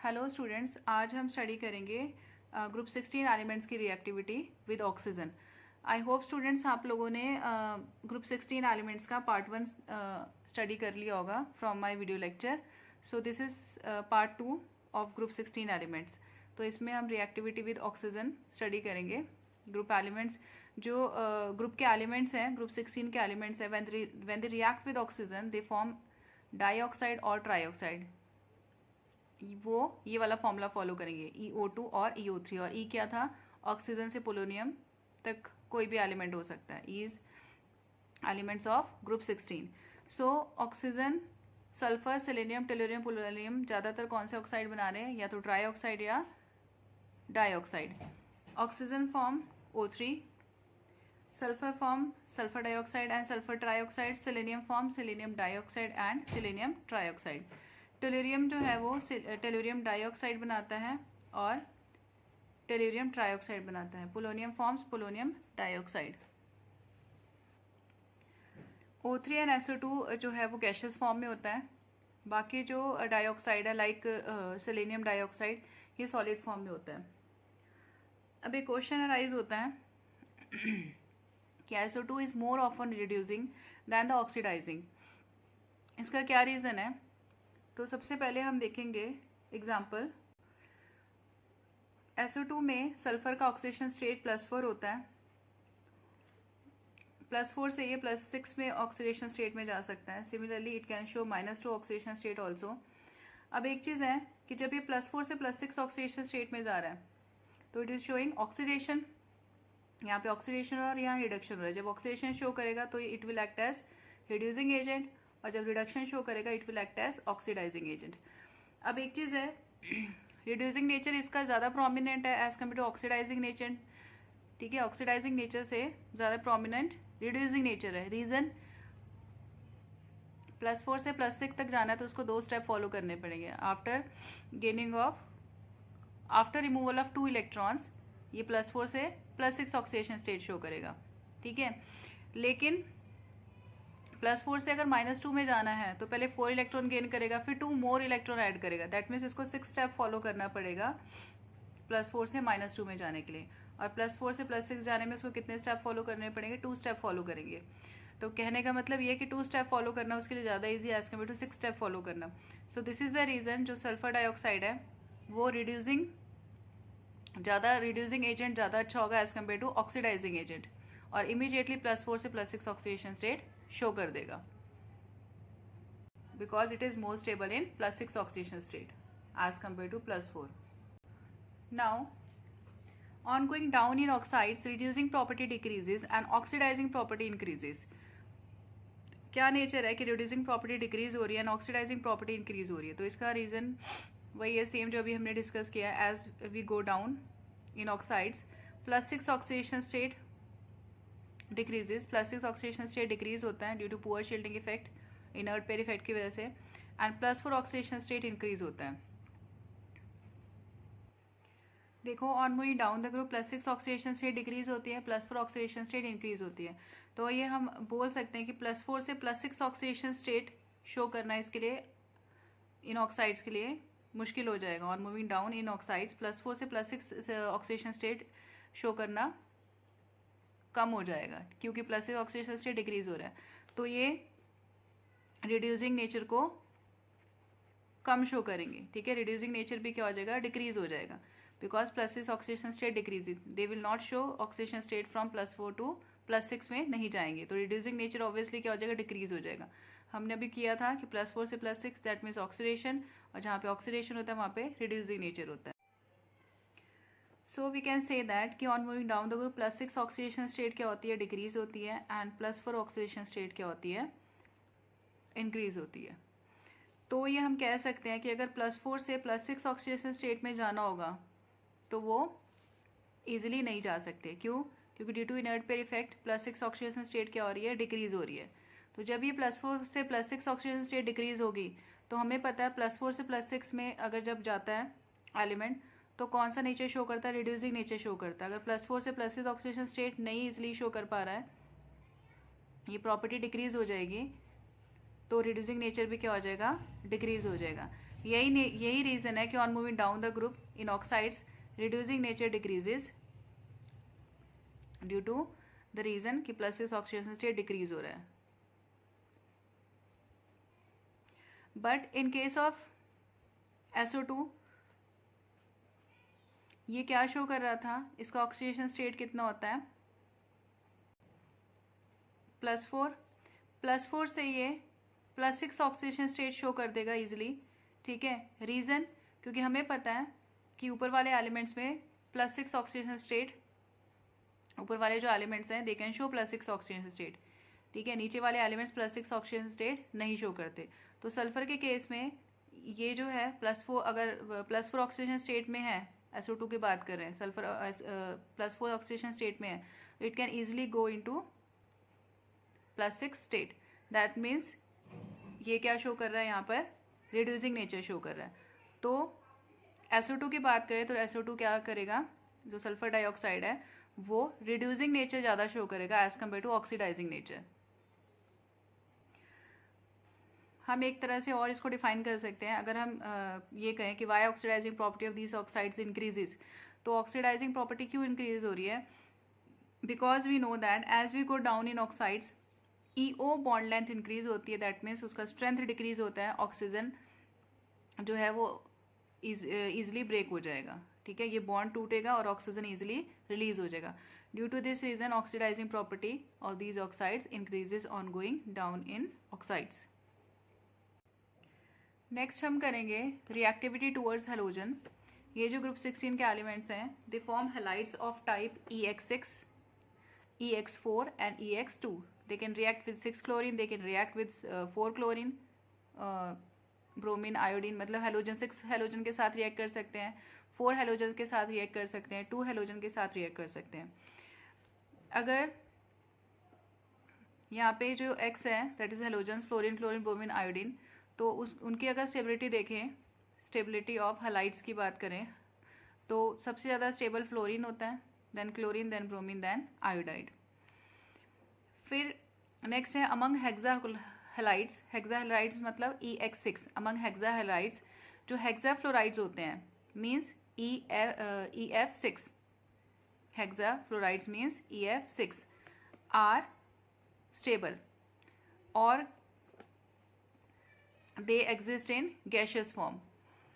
Hello students, आज हम study करेंगे ग्रुप 16 एलिमेंट्स की reactivity with oxygen. I hope students आप लोगों ने ग्रुप 16 एलिमेंट्स का पार्ट 1 स्टडी कर लिया होगा from my video lecture. So this is part 2 of group 16 elements. तो इसमें हम रिएक्टिविटी विद ऑक्सीजन स्टडी करेंगे। ग्रुप एलिमेंट्स जो ग्रुप के एलिमेंट्स हैं, ग्रुप 16 के एलिमेंट्स हैं, when they react with oxygen they form dioxide और ट्राइऑक्साइड। वो ये वाला फॉर्मूला फॉलो करेंगे, EO2 और EO3। और E क्या था? ऑक्सीजन से पोलोनियम तक कोई भी एलिमेंट हो सकता है। Is elements of group 16। So oxygen, sulphur, selenium, tellurium, polonium ज़्यादातर कौन से ऑक्साइड बना रहे हैं? या तो ट्राइऑक्साइड या dioxide. Oxygen form O3, sulphur form sulphur dioxide and sulphur trioxide, selenium form selenium dioxide and selenium trioxide. Tellurium जो है वो टेलोरियम डाइऑक्साइड बनाता है और टेलोरियम ट्राइऑक्साइड बनाता है। Polonium forms polonium dioxide. O3 and SO2 जो है वो गैशियस फॉर्म में होता है। बाकी जो डाइऑक्साइड है लाइक सेलेनियम डाइऑक्साइड, ये सॉलिड फॉर्म में होता है। अब एक क्वेश्चन अराइज होता है कि SO2 is more often reducing than the oxidizing. इसका क्या रीज़न है? तो सबसे पहले हम देखेंगे एग्जाम्पल। SO2 में सल्फर का ऑक्सीडेशन स्टेट +4 होता है। +4 से ये +6 में ऑक्सीडेशन स्टेट में जा सकता है। Similarly it can show -2 oxidation state also. अब एक चीज़ है कि जब ये +4 से +6 ऑक्सीडेशन स्टेट में जा रहा है तो इट इज़ शोइंग ऑक्सीडेशन। यहाँ पे ऑक्सीडेशन और यहाँ रिडक्शन हो रहा है। जब ऑक्सीडेशन शो करेगा तो it will act as reducing agent, और जब रिडक्शन शो करेगा it will act as oxidizing agent. अब एक चीज़ है, रिड्यूसिंग नेचर इसका ज़्यादा प्रोमिनेंट है as compared to oxidizing nature. ठीक है, ऑक्सीडाइजिंग नेचर से ज़्यादा प्रोमिनेंट रिड्यूसिंग नेचर है। रीज़न, +4 से +6 तक जाना है तो उसको 2 स्टेप फॉलो करने पड़ेंगे। आफ्टर रिमूवल ऑफ 2 इलेक्ट्रॉन्स ये +4 से +6 ऑक्सीडेशन स्टेट शो करेगा। ठीक है, लेकिन +4 से अगर -2 में जाना है तो पहले 4 इलेक्ट्रॉन गेन करेगा, फिर 2 मोर इलेक्ट्रॉन ऐड करेगा। दैट मीन्स इसको 6 स्टेप फॉलो करना पड़ेगा +4 से -2 में जाने के लिए। और +4 से +6 जाने में उसको कितने स्टेप फॉलो करने पड़ेंगे? 2 स्टेप फॉलो करेंगे। तो कहने का मतलब ये कि 2 स्टेप फॉलो करना उसके लिए ज़्यादा ईजी है as compared to 6 step follow करना। So this is the reason जो सल्फर डाइऑक्साइड है वो रिड्यूसिंग एजेंट ज़्यादा अच्छा होगा as compared to oxidising agent, और इमीडिएटली +4 से +6 ऑक्सीडेशन स्टेट शो कर देगा because it is more stable in +6 oxidation state as compared to +4। Now on going down in oxides, reducing property decreases and oxidising property increases. क्या nature है कि reducing property decrease हो रही है and oxidising property increase हो रही है? तो इसका रीज़न वही है सेम जो अभी हमने डिस्कस किया है। As we go down in oxides, +6 oxidation state decreases. +6 oxidation state decrease होता है due to poor shielding effect, inert pair effect की वजह से, एंड +4 ऑक्सीडेशन स्टेट इंक्रीज होता है। देखो, on moving down the group +6 oxidation state decrease होती है, +4 ऑक्सीडेशन स्टेट इंक्रीज होती है। तो ये हम बोल सकते हैं कि +4 से +6 ऑक्सीडेशन स्टेट शो करना इसके लिए, इन ऑक्साइड्स के लिए मुश्किल हो जाएगा। On moving down in oxides +4 से +6 ऑक्सीडेशन स्टेट शो करना कम हो जाएगा क्योंकि +6 ऑक्सीडेशन स्टेट डिक्रीज हो रहा है। तो ये रिड्यूसिंग नेचर को कम शो करेंगे। ठीक है, रिड्यूसिंग नेचर भी क्या हो जाएगा? डिक्रीज हो जाएगा because +6 oxidation state decreases, they will not show oxidation state from +4 to +6 में नहीं जाएंगे। तो रिड्यूसिंग नेचर ऑब्वियसली क्या हो जाएगा? डिक्रीज हो जाएगा। हमने अभी किया था कि +4 से +6 दैट मीन्स ऑक्सीडेशन, और जहाँ पे ऑक्सीडेशन होता है वहाँ पे रिड्यूसिंग नेचर होता है। So we can say that कि on moving down the group +6 oxidation state क्या होती है? डिक्रीज होती है, एंड +4 ऑक्सीडेशन स्टेट क्या होती है? इंक्रीज होती है। तो ये हम कह सकते हैं कि अगर +4 से +6 ऑक्सीडेशन स्टेट में जाना होगा तो वो ईजिली नहीं जा सकते। क्यों? क्योंकि due to inert pair effect +6 oxidation state क्या हो रही है? डिक्रीज हो रही है। तो जब ये +4 से +6 ऑक्सीडेशन स्टेट डिक्रीज होगी तो हमें पता है +4 से +6 में अगर जब जाता है एलिमेंट तो कौन सा नेचर शो करता है? रिड्यूसिंग नेचर शो करता है। अगर +4 से +6 ऑक्सीडेशन स्टेट नहीं इजिली शो कर पा रहा है, ये प्रॉपर्टी डिक्रीज हो जाएगी, तो रिड्यूसिंग नेचर भी क्या हो जाएगा? डिक्रीज हो जाएगा। यही रीज़न है कि on moving down the group in oxides reducing nature decreases due to the reason कि +6 ऑक्सीडेशन स्टेट डिक्रीज हो रहा है. But in case of SO2 ये क्या शो कर रहा था, इसका ऑक्सीडेशन स्टेट कितना होता है, +4. +4 से ये +6 ऑक्सीडेशन स्टेट शो कर देगा इजीली. ठीक है, रीज़न क्योंकि हमें पता है कि ऊपर वाले एलिमेंट्स में +6 ऑक्सीडेशन स्टेट, ऊपर वाले जो एलिमेंट्स हैं they can show +6 oxidation state. ठीक है, नीचे वाले एलिमेंट्स +6 ऑक्सीडेशन स्टेट नहीं शो करते. तो सल्फर के केस में ये जो है +4, अगर +4 ऑक्सीडेशन स्टेट में है, SO2 की बात कर रहे हैं, सल्फर +4 ऑक्सीडेशन स्टेट में है, it can easily go into +6 state. That means ये क्या शो कर रहा है, यहाँ पर रिड्यूसिंग नेचर शो कर रहा है. तो SO2 की बात करें तो SO2 क्या करेगा, जो सल्फर डाइऑक्साइड है वो रिड्यूसिंग नेचर ज़्यादा शो करेगा as compared to oxidizing nature. हम एक तरह से और इसको डिफाइन कर सकते हैं. अगर हम ये कहें कि why oxidizing property of these oxides increases, तो ऑक्सीडाइजिंग प्रॉपर्टी क्यों इंक्रीज हो रही है, because we know that as we go down in oxides EO bond length increase होती है. दैट मीन्स उसका स्ट्रेंथ डिक्रीज होता है, ऑक्सीजन जो है वो ईजिली ब्रेक हो जाएगा. ठीक है, ये बॉन्ड टूटेगा और ऑक्सीजन ईजिली रिलीज हो जाएगा. Due to this reason oxidizing property of these oxides increases on going down in oxides. Next हम करेंगे रिएक्टिविटी टूवर्ड्स हेलोजन. ये जो ग्रुप 16 के एलिमेंट्स हैं they form halides of type EX6, EX4 and EX2. They can react with 6 chlorine, they can react with 4 chlorine, bromine, iodine, मतलब halogen 6 halogen के साथ react कर सकते हैं, 4 हेलोजन के साथ रिएक्ट कर सकते हैं, 2 हेलोजन के साथ रिएक्ट कर सकते हैं. अगर यहाँ पे जो X है that is halogen, fluorine, chlorine, bromine, iodine, तो उनकी अगर स्टेबिलिटी देखें, स्टेबिलिटी ऑफ हेलाइड्स की बात करें तो सबसे ज़्यादा स्टेबल फ्लोरीन होता है, then chlorine, then bromine, then iodide. फिर नेक्स्ट है among hexa halides. Hexa halides मतलब EX6. अमंग हेक्सा हेलाइड्स जो हेक्सा फ्लोराइड्स होते हैं means EF6. Hexa fluorides means EF6 are stable और they exist in gaseous form.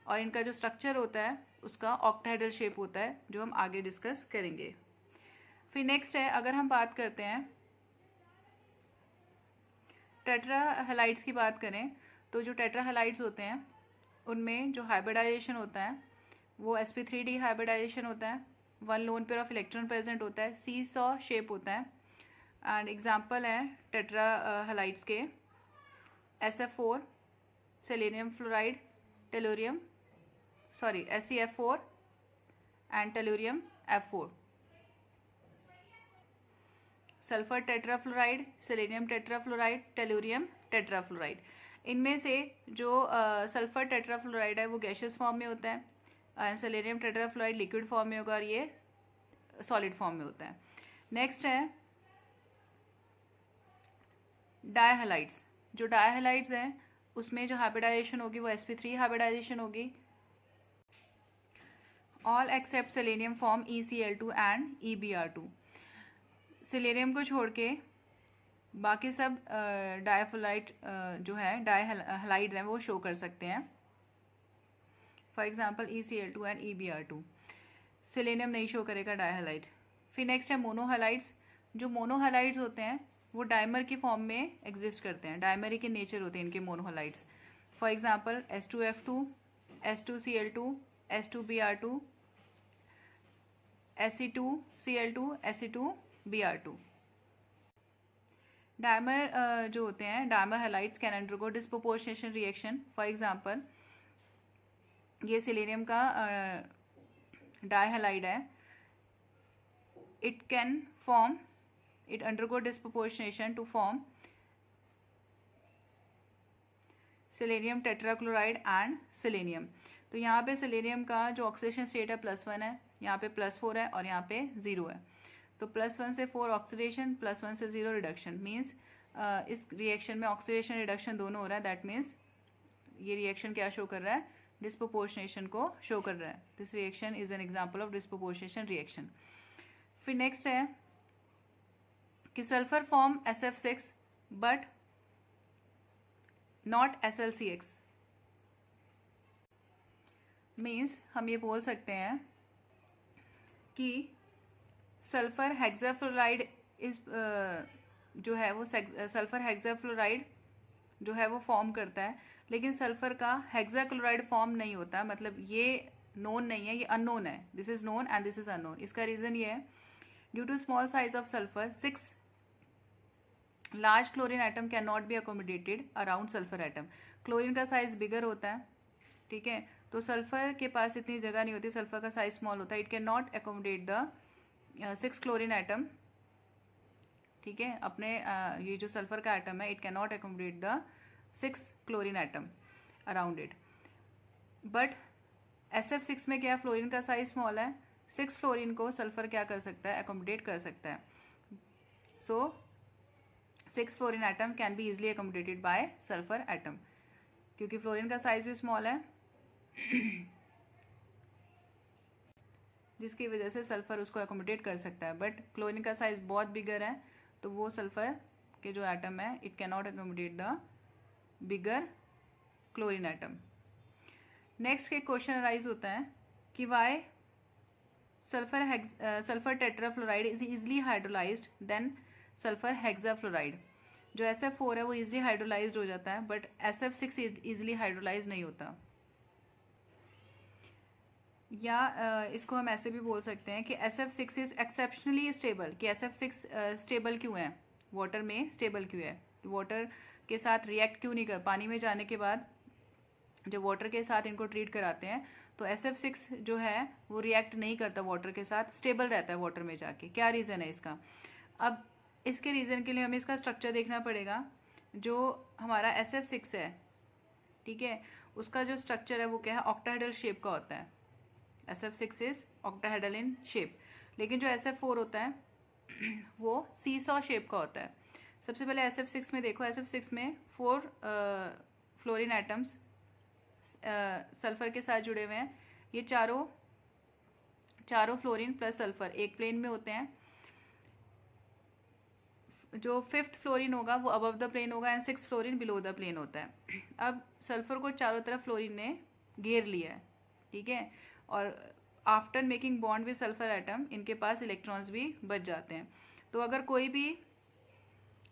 और इनका जो स्ट्रक्चर होता है उसका ऑक्टाहेड्रल शेप होता है, जो हम आगे डिस्कस करेंगे. फिर नेक्स्ट है, अगर हम बात करते हैं टेट्रा हेलाइड्स की बात करें तो जो टेट्रा हेलाइड्स होते हैं उनमें जो हाइब्रिडाइजेशन होता है वो sp3d हाइब्रिडाइजेशन होता है. 1 loan pair of electron present होता है, सीसॉ शेप होता है. एंड एग्जांपल है टेट्रा हेलाइड्स के SF4, selenium fluoride, tellurium, SeF4 and tellurium F4. Sulphur tetrafluoride, selenium tetrafluoride, tellurium tetrafluoride. इनमें से जो सल्फर टेट्राफ्लोराइड है वो गैशियस फॉर्म में होता है, सेलेनियम टेट्राफ्लोराइड लिक्विड फॉर्म में होगा और ये सॉलिड फॉर्म में होता है. नेक्स्ट है डायहेलाइड्स. जो डायहेलाइड्स हैं उसमें जो हाइब्रिडाइजेशन होगी वो sp3 हाइब्रिडाइजेशन होगी. All except selenium form ECl2 and EBr2. Selenium को छोड़ के बाकी सब डायफोलाइट जो है डायहेलाइड्स हैं वो शो कर सकते हैं. For example ECl2 and EBr2. Selenium नहीं शो करेगा डायहेलाइड. फिर नेक्स्ट है मोनोहेलाइड्स. जो मोनोहेलाइड्स होते हैं वो डाइमर की फॉर्म में एग्जिस्ट करते हैं, डाइमरी के नेचर होते हैं इनके मोनोहेलाइड्स. For example S2F2, S2Cl2, S2Br2, Se2Cl2, Se2Br2. Dimer जो होते हैं dimer halides can undergo disproportionation reaction. For example ये सिलेनियम का डायहेलाइड है, it undergo disproportionation to form selenium tetrachloride and selenium. तो यहाँ पे सेलेनियम का जो ऑक्सीडेशन स्टेट है +1 है, यहाँ पे +4 है और यहाँ पे 0 है. तो +1 से 4 ऑक्सीडेशन, +1 से 0 रिडक्शन. मीन्स इस रिएक्शन में ऑक्सीडेशन रिडक्शन दोनों हो रहा है. दैट मीन्स ये रिएक्शन क्या शो कर रहा है, डिस्प्रोपोर्शनेशन को शो कर रहा है. This reaction is an example of disproportionation reaction. फिर नेक्स्ट है कि sulphur form SF6 but not SLCX. Means हम ये बोल सकते हैं कि सल्फर हेक्साफ्लोराइड इस जो है वो सल्फर हेक्साफ्लोराइड जो है वो फॉर्म करता है, लेकिन सल्फर का हेक्साक्लोराइड फॉर्म नहीं होता. मतलब ये नोन नहीं है, ये अननोन है. This is known and this is unknown. इसका रीजन ये है due to small size of sulphur 6 large chlorine atom can not be accommodated around sulphur atom. Chlorine का साइज बिगर होता है, ठीक है, तो सल्फर के पास इतनी जगह नहीं होती, सल्फर का साइज स्मॉल होता है. It can not accommodate the 6 chlorine atom, ठीक है, अपने ये जो सल्फर का एटम है, it can not accommodate the 6 chlorine atom around it. But SF6 में क्या है, फ्लोरीन का साइज स्मॉल है, 6 फ्लोरीन को सल्फर क्या कर सकता है, अकोमोडेट कर सकता है. So 6 fluorine atom can be easily accommodated by sulphur atom, क्योंकि फ्लोरीन का साइज भी स्मॉल है जिसकी वजह से सल्फर उसको अकोमोडेट कर सकता है. बट क्लोरीन का साइज बहुत बिगर है, तो वो सल्फर के जो एटम है, it can not accommodate the bigger chlorine atom. Next के क्वेश्चन अराइज होता है कि why sulphur tetrafluoride is easily hydrolysed than sulphur hexafluoride. जो SF4 है वो इजिली हाइड्रोलाइज्ड हो जाता है, बट SF6 इजिली हाइड्रोलाइज नहीं होता. या इसको हम ऐसे भी बोल सकते हैं कि SF6 इज एक्सेप्शनली स्टेबल. कि SF6 स्टेबल क्यों है, वाटर में स्टेबल क्यों है, वाटर के साथ रिएक्ट क्यों नहीं कर, पानी में जाने के बाद जब वाटर के साथ इनको ट्रीट कराते हैं तो SF6 जो है वो रिएक्ट नहीं करता वाटर के साथ, स्टेबल रहता है वाटर में जाके. क्या रीज़न है इसका? अब इसके रीज़न के लिए हमें इसका स्ट्रक्चर देखना पड़ेगा. जो हमारा SF6 है, ठीक है, उसका जो स्ट्रक्चर है वो क्या है, ऑक्टाहेड्रल शेप का होता है. SF6 is octahedral in shape. लेकिन जो SF4 होता है वो सीसॉ शेप का होता है. सबसे पहले SF6 में देखो, SF6 में 4 फ्लोरीन एटम्स सल्फर के साथ जुड़े हुए हैं. ये चारों फ्लोरीन प्लस सल्फर एक प्लेन में होते हैं. जो 5th फ्लोरीन होगा वो अबव द प्लेन होगा and 6th fluorine below the plane होता है. अब सल्फर को चारों तरफ फ्लोरीन ने घेर लिया है, ठीक है, और after making bond with sulphur atom इनके पास इलेक्ट्रॉन्स भी बच जाते हैं. तो अगर कोई भी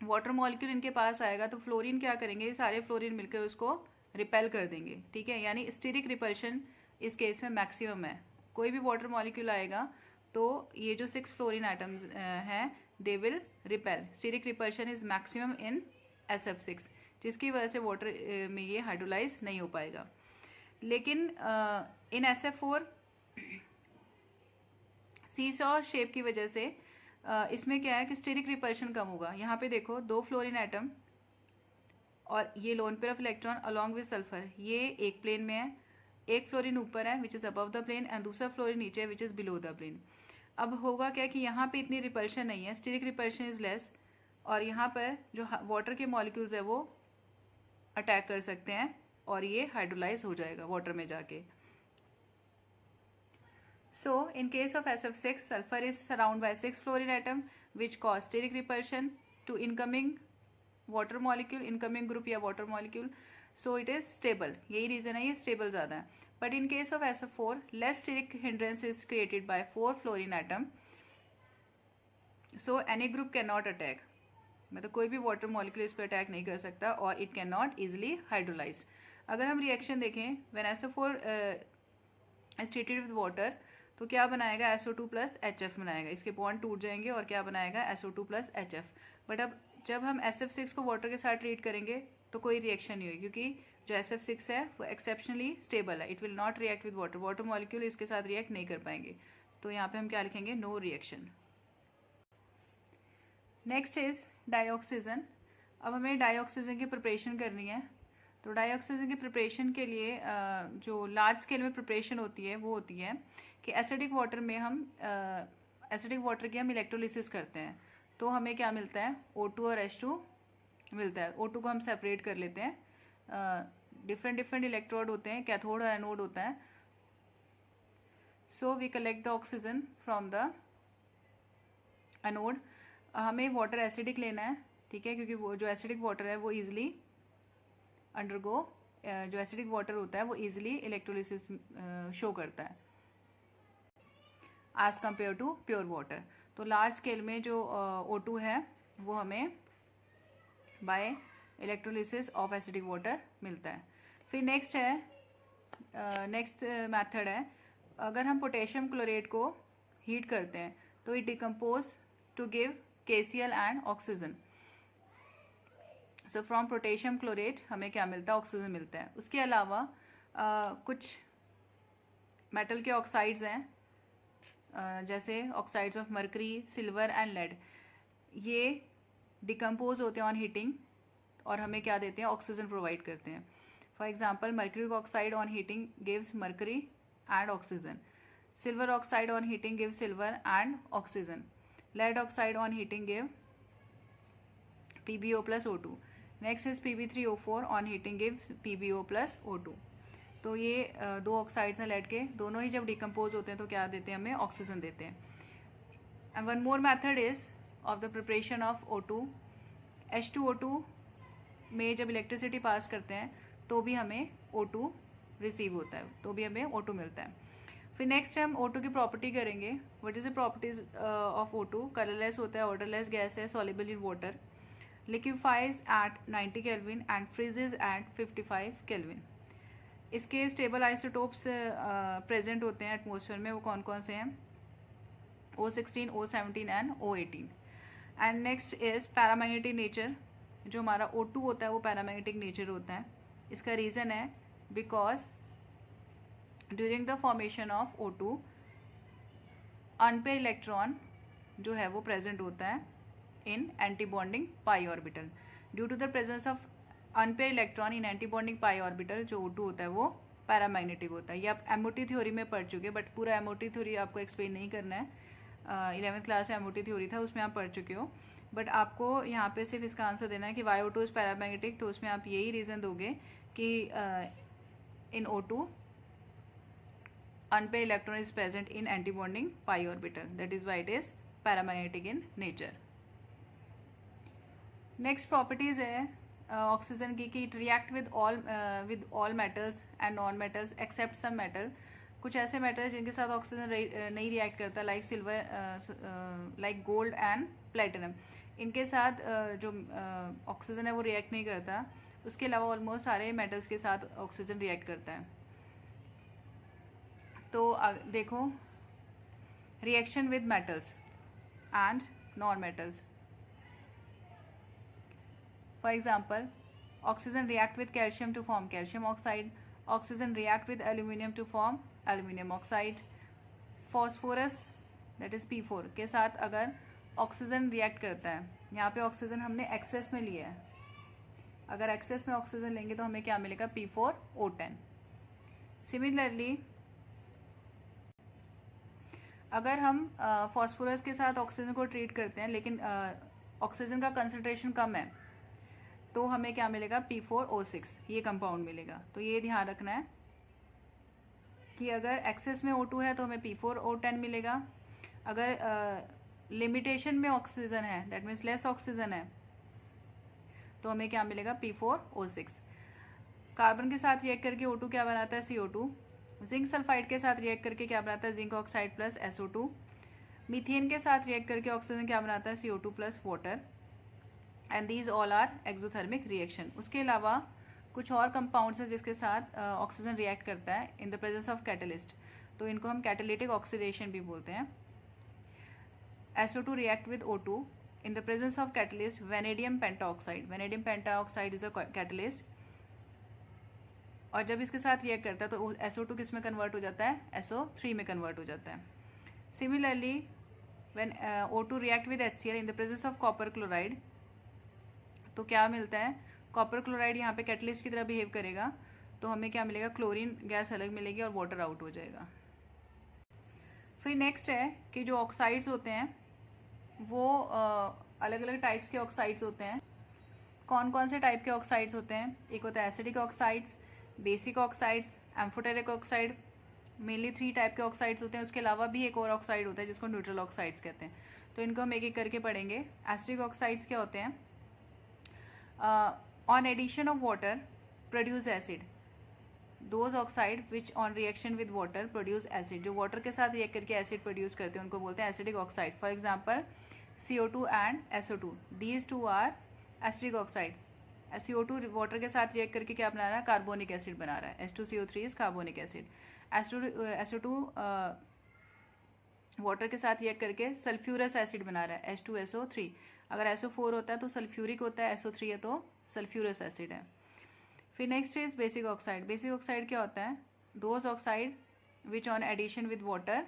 वाटर मॉलिक्यूल इनके पास आएगा तो फ्लोरीन क्या करेंगे, सारे फ्लोरीन मिलकर उसको रिपेल कर देंगे, ठीक है. यानी स्टीरिक रिपल्शन इस केस में मैक्सिमम है. कोई भी वाटर मॉलिक्यूल आएगा तो ये जो 6 फ्लोरीन एटम्स हैं they will repel. Steric repulsion is maximum in SF6, जिसकी वजह से वाटर में ये हाइड्रोलाइज नहीं हो पाएगा. लेकिन इन SF4 सीसॉ शेप की वजह से इसमें क्या है कि स्टीरिक रिपल्शन कम होगा. यहाँ पे देखो 2 फ्लोरीन एटम और ये lone pair of electron along with sulphur, ये एक प्लेन में है, एक फ्लोरीन ऊपर है which is above the plane and दूसरा फ्लोरीन नीचे है which is below the plane. अब होगा क्या कि यहाँ पे इतनी रिपल्शन नहीं है, स्टीरिक रिपल्शन इज लेस, और यहाँ पर जो वाटर के मॉलिक्यूल्स है वो अटैक कर सकते हैं और ये हाइड्रोलाइज हो जाएगा वाटर में जाके. So, in case of SF6, sulfur is surrounded by 6 fluorine atom which cause steric repulsion to incoming water molecule, incoming group या water molecule. So, it is stable. यही reason है ये stable ज़्यादा है. But in case of SF4, less steric hindrance is created by 4 fluorine atom. So, any group cannot attack. मतलब कोई भी water molecule इस पर अटैक नहीं कर सकता और it cannot easily hydrolyze. अगर हम रिएक्शन देखें when SF4 is treated with water, तो क्या बनाएगा, SO2 प्लस HF बनाएगा. इसके बॉन्ड टूट जाएंगे और क्या बनाएगा, SO2 प्लस HF. बट अब जब हम SF6 को वाटर के साथ ट्रीट करेंगे तो कोई रिएक्शन नहीं होगी, क्योंकि जो SF6 है वो एक्सेप्शनली स्टेबल है. It will not react with water, water molecule इसके साथ रिएक्ट नहीं कर पाएंगे. तो यहाँ पे हम क्या लिखेंगे, no reaction. Next is dioxygen. अब हमें डाइऑक्सीजन की प्रिपरेशन करनी है. तो डाइऑक्सीजन की प्रिपरेशन के लिए जो लार्ज स्केल में प्रिपरेशन होती है वो होती है कि एसिडिक वाटर में हम एसिडिक वाटर की हम इलेक्ट्रोलिसिस करते हैं. तो हमें क्या मिलता है, O2 और H2 मिलता है. O2 को हम सेपरेट कर लेते हैं डिफरेंट डिफरेंट इलेक्ट्रोड होते हैं, कैथोड और एनोड होता है. So we collect the oxygen from the anode. हमें वाटर एसिडिक लेना है, ठीक है, क्योंकि वो जो एसिडिक वाटर है वो ईजिली अंडरगो, जो एसिडिक वाटर होता है वो ईजिली इलेक्ट्रोलिसिस शो करता है as compared to pure water. तो लार्ज स्केल में जो O2 है वो हमें by electrolysis of acidic water मिलता है. फिर नेक्स्ट मेथड है, अगर हम पोटेशियम क्लोरेट को हीट करते हैं तो it decompose to give KCl and oxygen. So from potassium chlorate हमें क्या मिलता है, ऑक्सीजन मिलता है. उसके अलावा कुछ मेटल के ऑक्साइड्स हैं, जैसे oxides of mercury, silver and lead. ये डिकम्पोज होते हैं ऑन हीटिंग और हमें क्या देते हैं, ऑक्सीजन प्रोवाइड करते हैं. For example mercuric oxide on heating gives mercury and oxygen. Silver oxide on heating gives silver and oxygen. Lead oxide on heating give PbO plus O2. Next is Pb3O4 on heating gives PbO plus O2. तो ये दो oxides हैं lead के, दोनों ही जब decompose होते हैं तो क्या देते हैं, हमें ऑक्सीजन देते हैं. And one more method is of the preparation of O2. H2O2 में जब इलेक्ट्रिसिटी पास करते हैं तो भी हमें O2 रिसीव होता है, तो भी हमें O2 मिलता है. फिर नेक्स्ट हम O2 की प्रॉपर्टी करेंगे. What is the properties of O2? Colourless होता है, ऑर्डरलेस गैस है, soluble in water, liquefies at 90 kelvin and freezes at 55 kelvin. इसके स्टेबल आइसोटोप्स प्रेजेंट होते हैं एटमॉस्फेयर में, वो कौन कौन से हैं, O16, O17 and O18. And next is paramagnetic nature. जो हमारा O2 होता है वो पैरामैग्नेटिक नेचर होता है. इसका रीज़न है because during the formation of O2 unpaired electron जो है वो प्रेजेंट होता है in anti bonding pi orbital. Due to the presence of unpaired electron in anti bonding pi orbital जो O2 होता है वो पैरामैग्नेटिक होता है. ये आप MOT थ्योरी में पढ़ चुके हैं, बट पूरा MOT थ्योरी आपको एक्सप्लेन नहीं करना है. 11th क्लास में MOT थ्योरी था, उसमें आप पढ़ चुके हो. बट आपको यहाँ पे सिर्फ इसका आंसर देना है कि वाई O2 इज पैरामैग्नेटिक. तो उसमें आप यही रीज़न दोगे कि इन O2 unpaired electron is present in antibonding pi orbital. That is why it is paramagnetic in nature. Next properties है ऑक्सीजन की कि it react with all metals and non metals except some metal. कुछ ऐसे metals जिनके साथ oxygen नहीं react करता, like silver, like gold and platinum. इनके साथ जो ऑक्सीजन है वो रिएक्ट नहीं करता. उसके अलावा ऑलमोस्ट सारे मेटल्स के साथ ऑक्सीजन रिएक्ट करता है. तो देखो, reaction with metals and non metals. For example, oxygen react with calcium to form calcium oxide. Oxygen react with aluminium to form aluminium oxide. Phosphorus that is P4 के साथ अगर oxygen react करता है, यहाँ पे ऑक्सीजन हमने access में लिया है, अगर एक्सेस में ऑक्सीजन लेंगे तो हमें क्या मिलेगा, P4O10. सिमिलरली अगर हम फॉस्फोरस के साथ ऑक्सीजन को ट्रीट करते हैं लेकिन ऑक्सीजन का कंसंट्रेशन कम है तो हमें क्या मिलेगा, P4O6 ये कंपाउंड मिलेगा. तो ये ध्यान रखना है कि अगर एक्सेस में O2 है तो हमें P4O10 मिलेगा. अगर लिमिटेशन में ऑक्सीजन है, दैट मीन्स लेस ऑक्सीजन है, तो हमें क्या मिलेगा, P4O6. कार्बन के साथ रिएक्ट करके O2 क्या बनाता है, CO2. जिंक सल्फाइड के साथ रिएक्ट करके क्या बनाता है, zinc oxide plus SO2. Methane के साथ रिएक्ट करके ऑक्सीजन क्या बनाता है, CO2 plus water. And these all are exothermic reaction. उसके अलावा कुछ और कंपाउंड्स हैं जिसके साथ ऑक्सीजन रिएक्ट करता है in the presence of catalyst, तो इनको हम कैटालिटिक ऑक्सीडेशन भी बोलते हैं. SO2 react with O2 in the presence of catalyst vanadium pentoxide. Vanadium pentoxide is a catalyst. और जब इसके साथ रिएक्ट करता है तो SO2 किस में कन्वर्ट हो जाता है, SO3 में कन्वर्ट हो जाता है. Similarly when O2 react with HCl in the presence of copper chloride, तो क्या मिलता है, कॉपर क्लोराइड यहाँ पे कैटलिस्ट की तरह बिहेव करेगा, तो हमें क्या मिलेगा, क्लोरीन गैस अलग मिलेगी और वाटर आउट हो जाएगा. फिर नेक्स्ट है कि जो ऑक्साइड्स होते हैं वो अलग अलग टाइप्स के ऑक्साइड्स होते हैं. कौन कौन से टाइप के ऑक्साइड्स होते हैं, एक होता है acidic oxides, basic oxides, amphoteric oxide, mainly 3 type के ऑक्साइड्स होते हैं। उसके अलावा भी एक और ऑक्साइड होता है जिसको न्यूट्रल ऑक्साइड्स कहते हैं। तो इनको हम एक एक करके पढ़ेंगे। एसिडिक ऑक्साइड्स क्या होते हैं? On addition of water produce acid, those oxide which on reaction with water produce acid, जो वाटर के साथ रिएक्ट करके एसिड प्रोड्यूस करते हैं उनको बोलते हैं acidic oxide. For example CO2 and SO2, these two are acidic oxide. CO2 water के साथ रिएक्ट करके क्या बना रहा है? कार्बोनिक एसिड बना रहा है। H2CO3 is carbonic acid. SO2 water के साथ रिएक्ट करके सल्फ्यूरस एसिड बना रहा है, H2SO3। अगर SO4 होता है तो सल्फ्यूरिक होता है, SO3 है तो सल्फ्यूरस एसिड है। फिर next is basic oxide. Basic oxide क्या होता है? Those oxide which on addition with water,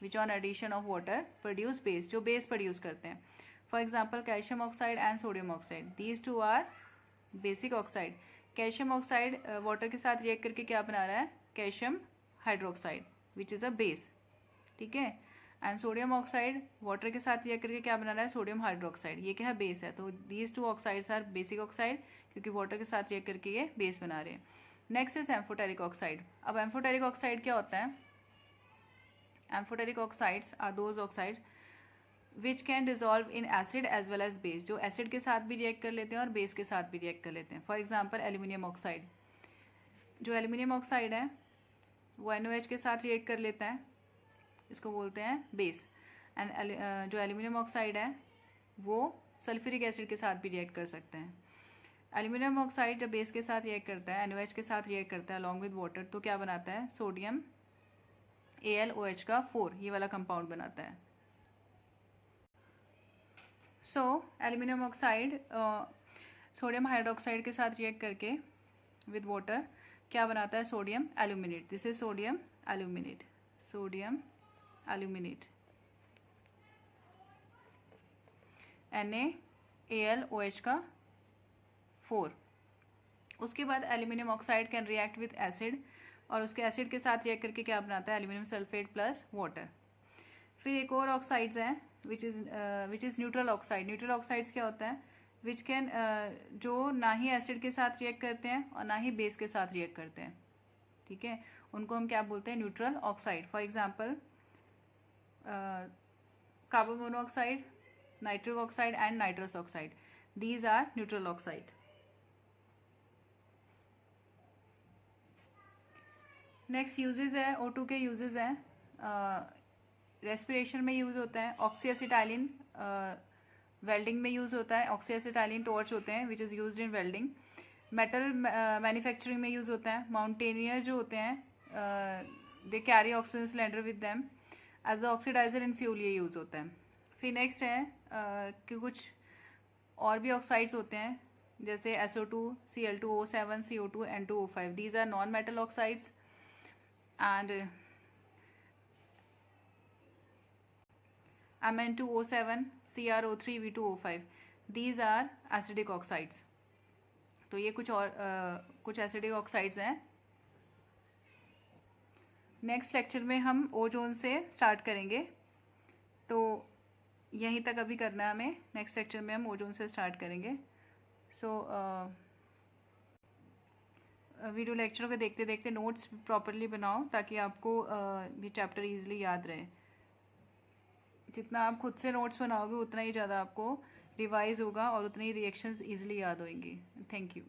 which on addition of water produce base, जो बेस प्रोड्यूस करते हैं। For example calcium oxide and sodium oxide, these two are basic oxide. Calcium oxide water के साथ react करके क्या बना रहा है? Calcium hydroxide which is a base, ठीक है। एंड सोडियम ऑक्साइड वाटर के साथ रिएक्ट करके क्या बना रहा है? Sodium hydroxide. ये क्या है? बेस है। तो these two oxides are basic oxide, क्योंकि वाटर के साथ रिएक्ट करके ये बेस बना रहे हैं। Next is amphoteric oxide. अब एम्फोटेरिक ऑक्साइड क्या होता है? Amphoteric oxides are those oxide which can dissolve in acid as well as base, जो एसिड के साथ भी रिएक्ट कर लेते हैं और बेस के साथ भी रिएक्ट कर लेते हैं। For example aluminium oxide. जो एल्यूमिनियम ऑक्साइड है वो NaOH के साथ रिएक्ट कर लेता है, इसको बोलते हैं बेस। एंड जो एल्यूमिनियम ऑक्साइड है वो सल्फ्यूरिक एसिड के साथ भी रिएक्ट कर सकते हैं। एल्यूमिनियम ऑक्साइड जब बेस के साथ रिएक्ट करता है, NaOH के साथ रिएक्ट करता है अलॉन्ग विद वाटर, तो क्या बनाता है? सोडियम AlOH का 4, ये वाला कंपाउंड बनाता है। So aluminium oxide sodium hydroxide के साथ रिएक्ट करके विद वाटर क्या बनाता है? Sodium aluminate. This is sodium aluminate, sodium aluminate, NaAlOH का 4। उसके बाद aluminium oxide can react with acid, और उसके एसिड के साथ रिएक्ट करके क्या बनाता है? Aluminium sulphate plus water. फिर एक और ऑक्साइड्स हैं which is neutral oxide. Neutral oxides क्या होता है? विच कैन जो ना ही एसिड के साथ रिएक्ट करते हैं और ना ही बेस के साथ रिएक्ट करते हैं, ठीक है। उनको हम क्या बोलते हैं? Neutral oxide. For example carbon monoxide, nitric oxide and nitrous oxide, these are neutral oxide. Next uses है, O2 के यूजेज हैं। रेस्पिरेशन में यूज़ होता है। ऑक्सीएसिटाइलिन वेल्डिंग में यूज़ होता है। ऑक्सीएसिटाइलिन टॉर्च होते हैं which is used in welding. Metal manufacturing में यूज़ होता है। माउंटेनियर जो होते हैं they carry oxygen cylinder with them as the oxidizer in fuel, ये यूज़ होता है। फिर नेक्स्ट है कि कुछ और भी ऑक्साइड्स होते हैं जैसे SO2, Cl2O7, CO2, N2O5, these are non metal oxides. And Mn2O7, CrO3, V2O5, these are acidic oxides। तो ये कुछ और कुछ एसिडिक ऑक्साइड्स हैं। नेक्स्ट लेक्चर में हम ओजोन से स्टार्ट करेंगे, तो यहीं तक अभी करना है हमें। नेक्स्ट लेक्चर में हम ओजोन से स्टार्ट करेंगे। सो वीडियो लेक्चरों को देखते देखते नोट्स प्रॉपरली बनाओ ताकि आपको ये चैप्टर ईजिली याद रहे। जितना आप खुद से नोट्स बनाओगे उतना ही ज़्यादा आपको रिवाइज होगा और उतनी ही रिएक्शंस ईजिली याद होंगी। Thank you.